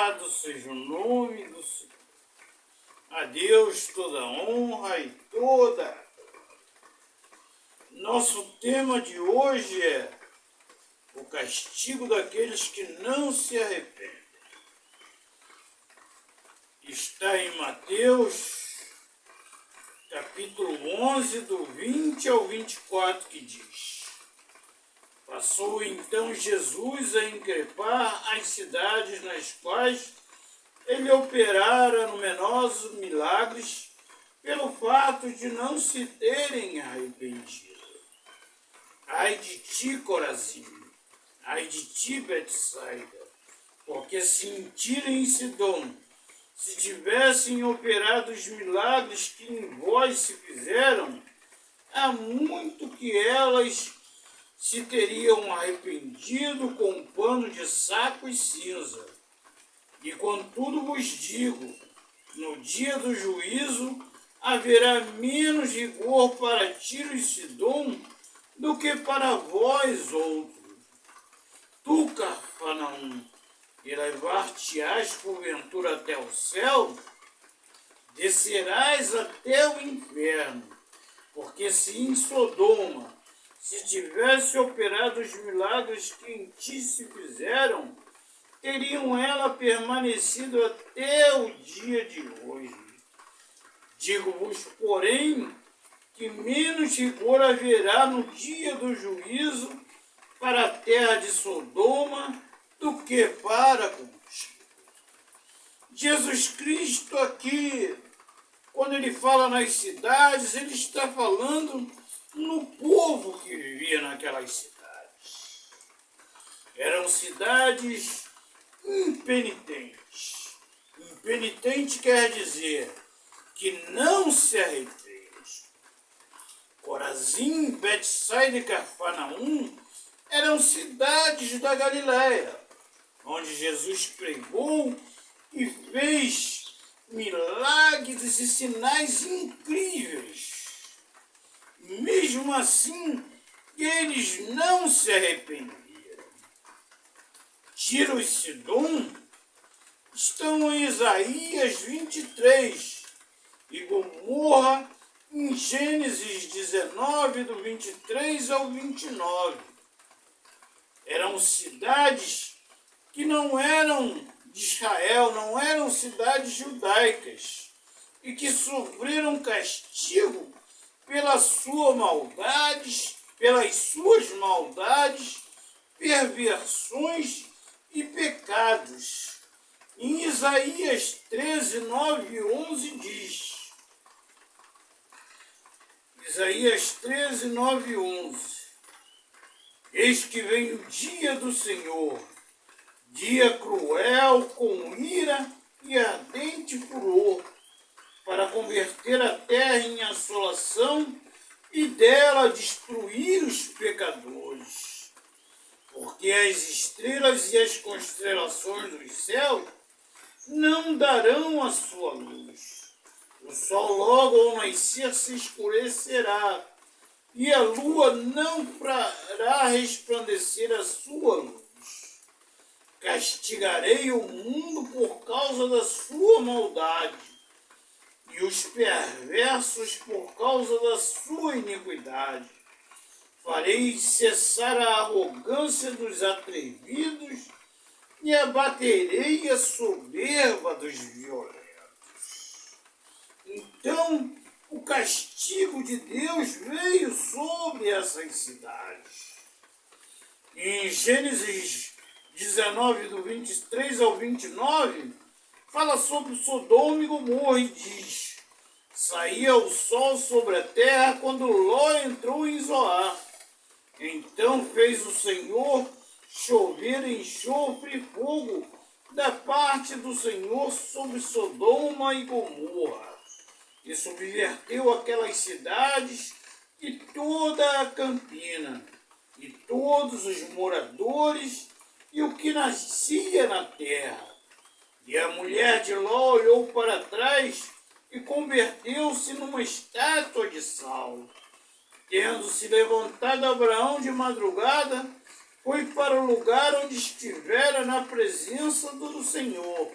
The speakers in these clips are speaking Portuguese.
Louvado seja o nome do Senhor. A Deus toda honra e toda. Nosso tema de hoje é o castigo daqueles que não se arrependem. Está em Mateus, capítulo 11, do 20 ao 24, que diz: Passou então Jesus a increpar as cidades nas quais ele operara numerosos milagres pelo fato de não se terem arrependido. Ai de ti, Corazim! Ai de ti, Betsaida! Porque se em Tiro e em Sidom se tivessem operado os milagres que em vós se fizeram, há muito que elas se teriam arrependido com pano de saco e cinza. E contudo vos digo, no dia do juízo haverá menos rigor para Tiro e Sidom do que para vós outros. Tu, Cafarnaum, elevar-te-ás porventura até o céu, descerás até o inferno, porque se em Sodoma se tivesse operado os milagres que em ti se fizeram, teriam ela permanecido até o dia de hoje. Digo-vos, porém, que menos rigor haverá no dia do juízo para a terra de Sodoma do que para contigo. Jesus Cristo aqui, quando ele fala nas cidades, ele está falando no povo que vivia naquelas cidades. Eram cidades impenitentes. Impenitente quer dizer que não se arrepende. Corazim, Betsaida e Cafarnaum eram cidades da Galileia, onde Jesus pregou e fez milagres e sinais incríveis. Mesmo assim, eles não se arrependeram. Tiro e Sidom estão em Isaías 23 e Gomorra em Gênesis 19, do 23 ao 29. Eram cidades que não eram de Israel, não eram cidades judaicas e que sofreram castigo pelas suas maldades, perversões e pecados. Em Isaías 13, 9 e 11 diz: Isaías 13, 9 e 11: Eis que vem o dia do Senhor, dia cruel, com ira e ardente furor, para converter a terra em assolação e dela destruir os pecadores. Porque as estrelas e as constelações dos céus não darão a sua luz. O sol logo ao nascer se escurecerá, e a lua não fará resplandecer a sua luz. Castigarei o mundo por causa da sua maldade, e os perversos por causa da sua iniquidade. Farei cessar a arrogância dos atrevidos e abaterei a soberba dos violentos. Então, o castigo de Deus veio sobre essas cidades. Em Gênesis 19, do 23 ao 29, fala sobre Sodoma e Gomorra e diz: Saía o sol sobre a terra quando Ló entrou em Zoar. Então fez o Senhor chover enxofre e fogo da parte do Senhor sobre Sodoma e Gomorra, e subverteu aquelas cidades e toda a campina, e todos os moradores e o que nascia na terra. E a mulher de Ló olhou para trás e converteu-se numa estátua de sal. Tendo se levantado Abraão de madrugada, foi para o lugar onde estivera na presença do Senhor,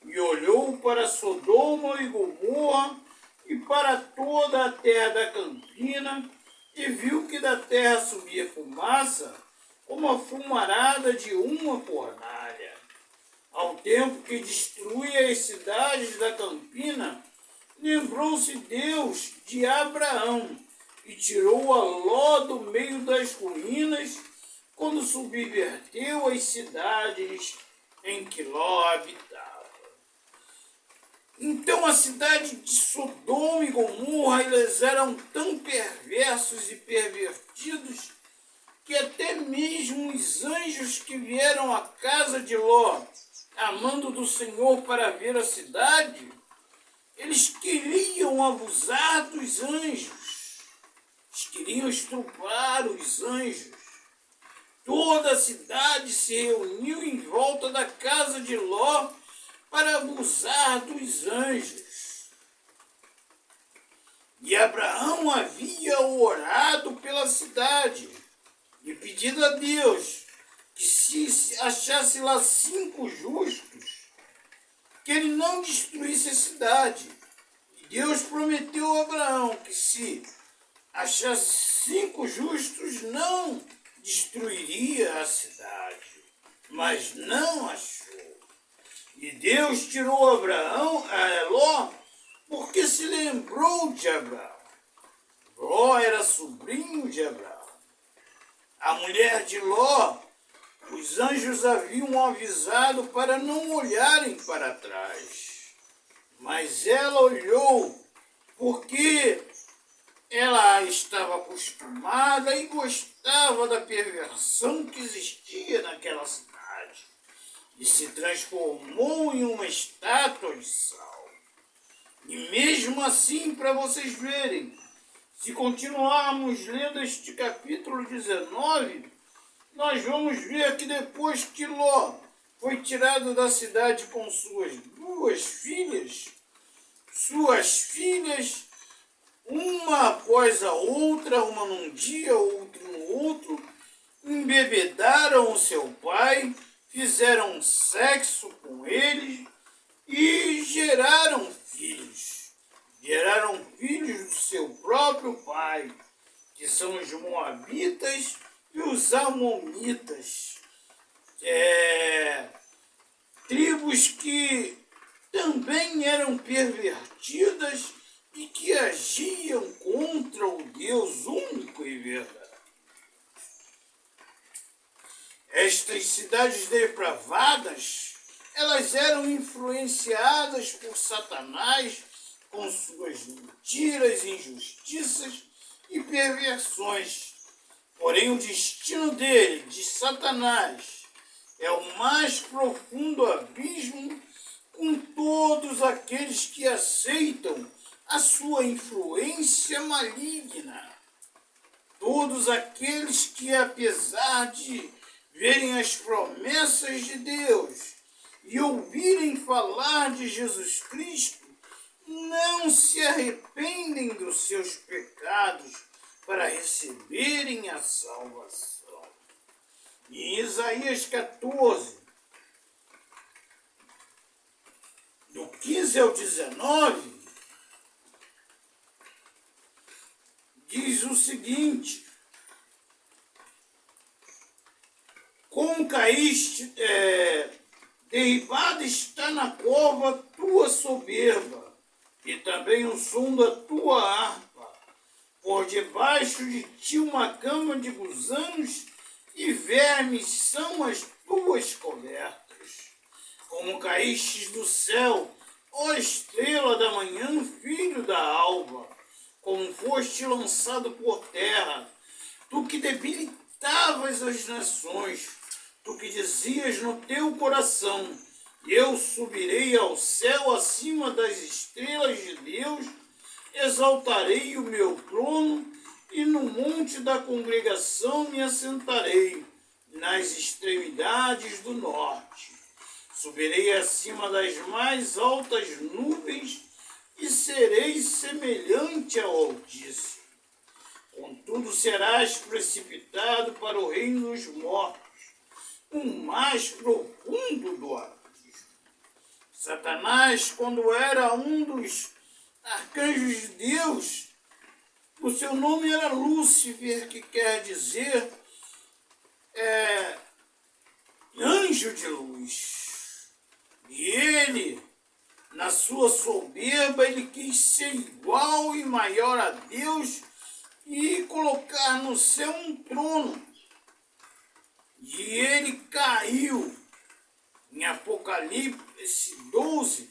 e olhou para Sodoma e Gomorra e para toda a terra da campina, e viu que da terra subia fumaça, como a fumarada de uma fornalha. Ao tempo que destruía as cidades da campina, lembrou-se Deus de Abraão e tirou a Ló do meio das ruínas, quando subverteu as cidades em que Ló habitava. Então a cidade de Sodoma e Gomorra, eles eram tão perversos e pervertidos que até mesmo os anjos que vieram à casa de Ló, amando do Senhor para ver a cidade, eles queriam abusar dos anjos, eles queriam estuprar os anjos. Toda a cidade se reuniu em volta da casa de Ló para abusar dos anjos. E Abraão havia orado pela cidade e pedido a Deus que se achasse lá 5 justos, que ele não destruísse a cidade. E Deus prometeu a Abraão que se achasse 5 justos, não destruiria a cidade. Mas não achou. E Deus tirou Abraão, Ló, porque se lembrou de Abraão. Ló era sobrinho de Abraão. A mulher de Ló, os anjos haviam avisado para não olharem para trás. Mas ela olhou porque ela estava acostumada e gostava da perversão que existia naquela cidade. E se transformou em uma estátua de sal. E mesmo assim, para vocês verem, se continuarmos lendo este capítulo 19, nós vamos ver que depois que Ló foi tirado da cidade com suas 2 filhas, uma após a outra, uma num dia, outra no outro, embebedaram o seu pai, fizeram sexo com ele e geraram filhos. Geraram filhos do seu próprio pai, que são os moabitas e os amonitas. Tribos que também eram pervertidas e que agiam contra o Deus único e verdadeiro. Estas cidades depravadas, elas eram influenciadas por Satanás com suas mentiras, injustiças e perversões. Porém, o destino dele, de Satanás, é o mais profundo abismo com todos aqueles que aceitam a sua influência maligna. Todos aqueles que, apesar de verem as promessas de Deus e ouvirem falar de Jesus Cristo, não se arrependem dos seus pecados para receberem a salvação. Em Isaías 14, do 15 ao 19, diz o seguinte: como caíste, derribada está na cova tua soberba, e também o som da tua harpa. Por debaixo de ti uma cama de gusanos e vermes são as tuas cobertas. Como caístes do céu, ó estrela da manhã, filho da alva, como foste lançado por terra, tu que debilitavas as nações, tu que dizias no teu coração: eu subirei ao céu acima das estrelas de Deus, exaltarei o meu trono e no monte da congregação me assentarei, nas extremidades do norte. Subirei acima das mais altas nuvens e serei semelhante ao Altíssimo. Contudo serás precipitado para o reino dos mortos. o mais profundo do abismo. Satanás, quando era um dos arcanjos de Deus, o seu nome era Lúcifer, que quer dizer anjo de luz. E ele, na sua soberba, ele quis ser igual e maior a Deus e colocar no céu um trono. E ele caiu. Em Apocalipse 12,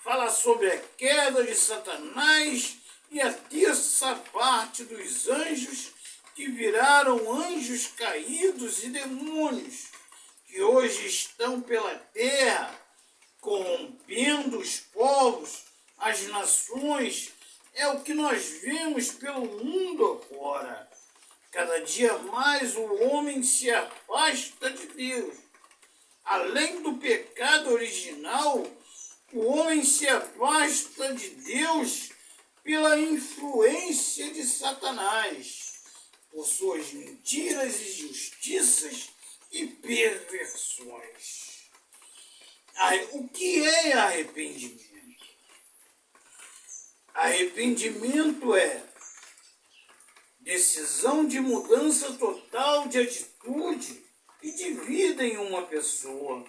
fala sobre a queda de Satanás e a terça parte dos anjos que viraram anjos caídos e demônios, que hoje estão pela terra, corrompendo os povos, as nações. É o que nós vemos pelo mundo afora. Cada dia mais o homem se afasta de Deus. Além do pecado original, o homem se afasta de Deus pela influência de Satanás, por suas mentiras e justiças e perversões. O que é arrependimento? Arrependimento é decisão de mudança total de atitude e de vida em uma pessoa,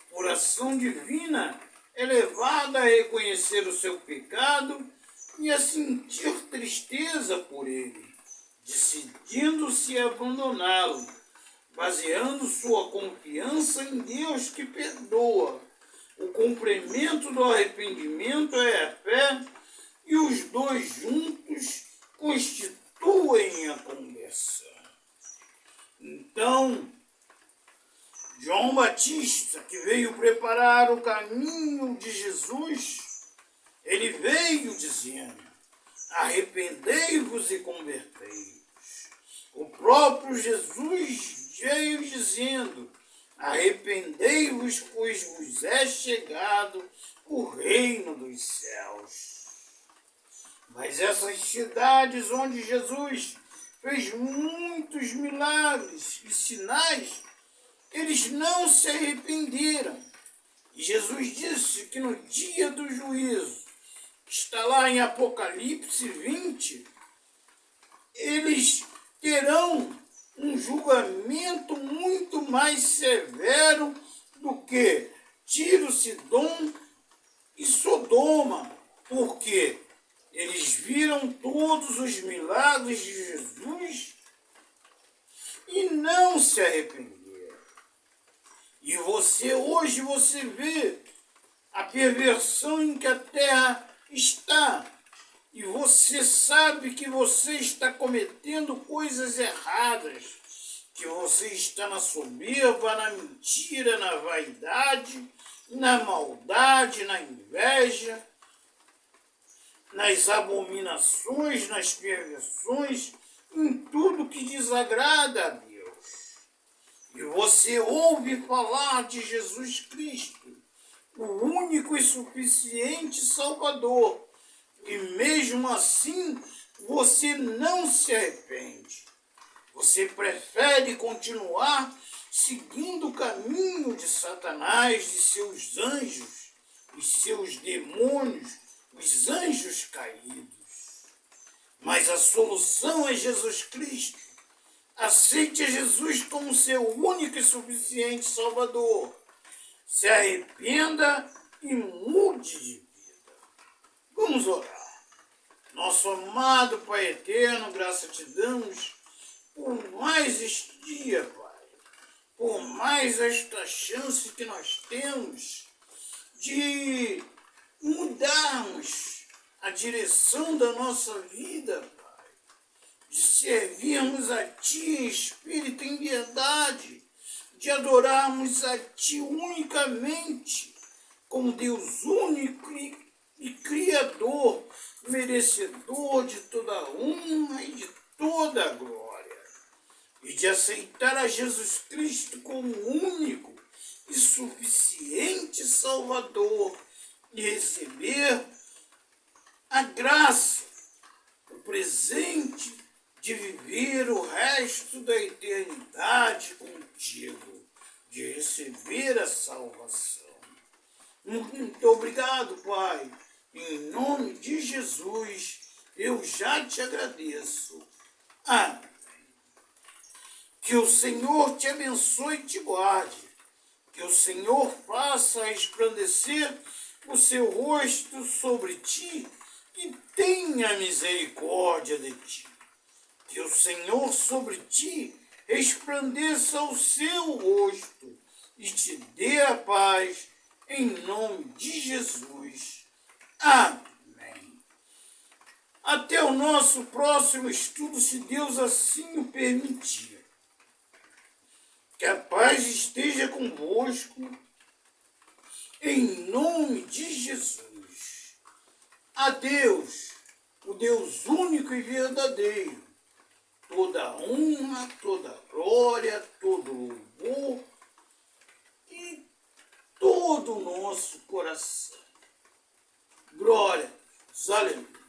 por ação divina, é levada a reconhecer o seu pecado e a sentir tristeza por ele, decidindo-se a abandoná-lo, baseando sua confiança em Deus que perdoa. O complemento do arrependimento é a fé e os dois juntos constituem a conversão. Então, João Batista, que veio preparar o caminho de Jesus, ele veio dizendo: arrependei-vos e convertei-vos. O próprio Jesus veio dizendo: arrependei-vos, pois vos é chegado o reino dos céus. Mas essas cidades onde Jesus fez muitos milagres e sinais, eles não se arrependeram. E Jesus disse que no dia do juízo, está lá em Apocalipse 20, eles terão um julgamento muito mais severo do que Tiro, Sidom e Sodoma, porque eles viram todos os milagres de Jesus e não se arrependeram. E hoje você vê a perversão em que a terra está. E você sabe que você está cometendo coisas erradas. Que você está na soberba, na mentira, na vaidade, na maldade, na inveja, nas abominações, nas perversões, em tudo que desagrada a Deus. E você ouve falar de Jesus Cristo, o único e suficiente Salvador, e mesmo assim você não se arrepende. Você prefere continuar seguindo o caminho de Satanás, de seus anjos, e seus demônios, os anjos caídos. Mas a solução é Jesus Cristo. Aceite Jesus como seu único e suficiente Salvador. Se arrependa e mude de vida. Vamos orar. Nosso amado Pai eterno, graça te damos por mais este dia, Pai. Por mais esta chance que nós temos de mudarmos a direção da nossa vida, Pai. De servirmos a Ti em espírito e em verdade, de adorarmos a Ti unicamente, como Deus único e Criador, merecedor de toda a honra e de toda a glória, e de aceitar a Jesus Cristo como único e suficiente Salvador, e receber a graça, o presente de viver o resto da eternidade contigo. de receber a salvação. Muito obrigado, Pai. Em nome de Jesus, eu já te agradeço. Amém. Que o Senhor te abençoe e te guarde. Que o Senhor faça resplandecer o seu rosto sobre ti e tenha misericórdia de ti. Que o Senhor sobre ti resplandeça o seu rosto e te dê a paz, em nome de Jesus. Amém. Até o nosso próximo estudo, se Deus assim o permitir. Que a paz esteja convosco, em nome de Jesus. A Deus, o Deus único e verdadeiro, toda honra, toda glória, todo louvor e todo o nosso coração. Glória, aleluia.